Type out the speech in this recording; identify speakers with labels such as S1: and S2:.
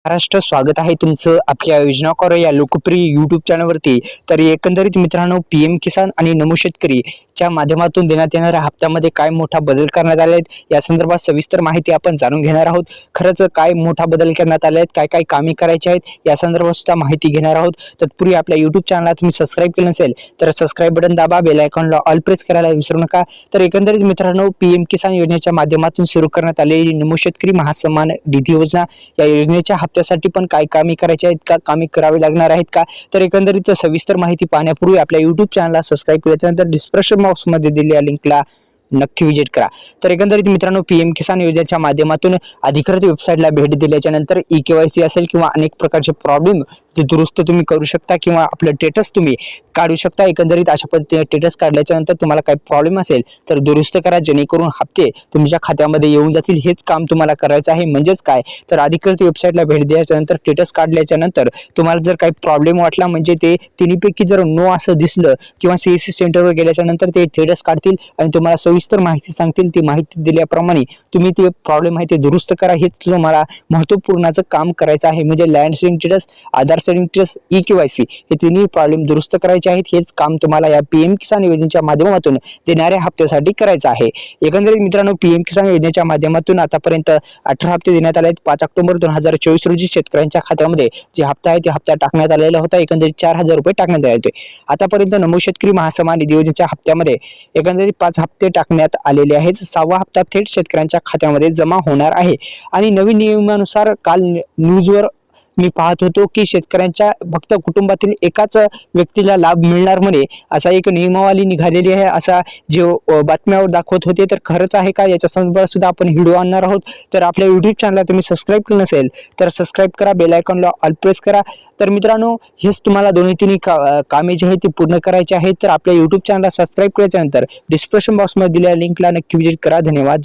S1: महाराष्ट्र स्वागत आहे तुमचं आपल्या योजना करो या लोकप्रिय यूट्यूब चॅनलवरती। तर एकंदरीत मित्रांनो, पीएम किसान आणि नमो शेतकरी च्या माध्यमातून देण्यात येणाऱ्या हप्त्यामध्ये काय मोठा बदल करण्यात आले आहेत या संदर्भात सविस्तर माहिती आपण जाणून घेणार आहोत। खरंच काय मोठा बदल करण्यात आले आहेत, काय काय कामे करायची आहेत या संदर्भात सुद्धा माहिती घेणार आहोत। तत्पूर्वी आपल्या यूट्यूब चॅनलला तुम्ही सबस्क्राइब केलं नसेल तर सबस्क्राइब बटन दाबा, बेल आयकॉनला ऑल प्रेस करायला विसरू नका। तर एकंदरीत मित्रांनो, पीएम किसान योजनेच्या माध्यमातून सुरू करण्यात आलेली नमो शेतकरी महासन्मान निधी योजना या योजनेच्या हप्त्यासाठी पण काय कामे करायची आहेत का, कामे करावी लागणार आहेत का, तर एकंदरीत सविस्तर माहिती पाहण्यापूर्वी आपल्या यूट्यूब चॅनलला सबस्क्राइब केल्यानंतर डिस्क्रिप्शन बॉक्स मध्ये दिलेल्या लिंकला नक्की विजिट करा। तर एकंदरीत मित्रांनो, पीएम किसान योजनेच्या माध्यमातून अधिकृत वेबसाईटला भेट दिल्याच्या नंतर ई-केवायसी असेल किंवा अनेक प्रकारचे प्रॉब्लेम जे दुरुस्त तुम्ही करू शकता किंवा आपलं स्टेटस तुम्ही काढू शकता। एकंदरीत अशा पद्धतीने स्टेटस काढल्याच्या नंतर तुम्हाला काही प्रॉब्लेम असेल तर दुरुस्त करा, जेणेकरून हप्ते तुमच्या खात्यामध्ये येऊन जातील। हेच काम तुम्हाला करायचं आहे। म्हणजेच काय तर अधिकृत वेबसाईटला भेट द्यायच्या नंतर स्टेटस काढल्याच्या नंतर तुम्हाला जर काही प्रॉब्लेम वाटला, म्हणजे ते तिन्हीपैकी जर नो असं दिसलं किंवा सीएससी सेंटरवर गेल्याच्या नंतर ते स्टेटस काढतील आणि तुम्हाला सविस्तर माहिती सांगतील। ती माहिती दिल्याप्रमाणे तुम्ही ते प्रॉब्लेम आहे ते दुरुस्त करा। हेच तुम्हाला महत्त्वपूर्णचं काम करायचं आहे। म्हणजे लँड सेटिंग स्टेटस, आधार सेटिंग स्टेटस, ई-केवायसी हे तिन्ही प्रॉब्लेम दुरुस्त करायचे आहेत। हेच काम तुम्हाला या पीएम किसान योजनेच्या माध्यमातून देणाऱ्या हप्त्यासाठी करायचं आहे। एकंदरीत मित्रांनो, पीएम किसान योजनेच्या माध्यमातून आतापर्यंत 18 हप्ते देण्यात आले आहेत। 5 ऑक्टोबर 2024 रोजी शेतकऱ्यांच्या खात्यामध्ये जे हप्ता आहे ते हप्ता टाकण्यात आलेला होता। एकंदरीत 4000 रुपये टाकण्यात आले होते। आतापर्यंत नमो शेतकरी महासन्मान निधी योजनेच्या हप्त्यामध्ये एकंदरीत 5 हप्ते टाकण्यात आलेले आहेत। 6वा हप्ता थेट शेतकऱ्यांच्या खात्यामध्ये जमा होणार आहे। आणि नवीन नियमानुसार काल न्यूजवर मी पाहत होतो की शेतकऱ्यांच्या फक्त कुटुंबातील एकाच व्यक्तीला लाभ मिळणार म्हणे, असा एक नियमावली निघालेली आहे, असा जे बातम्यावर दाखवत होते। तर खरंच आहे का याच्या संदर्भात सुद्धा आपण व्हिडिओ आणणार आहोत। तर आपल्या यूट्यूब चॅनलला तुम्ही सबस्क्राइब केलं नसेल तर सबस्क्राइब करा, बेल आयकॉनला ऑल प्रेस करा। तर मित्रांनो, हेच तुम्हाला दोन्ही तिन्ही कामे जे आहेत ते पूर्ण करायचे आहेत। तर आपल्या यूट्यूब चॅनलला सबस्क्राइब केल्याच्या नंतर डिस्क्रिप्शन बॉक्समध्ये दिलेल्या लिंकला नक्की विजिट करा। धन्यवाद।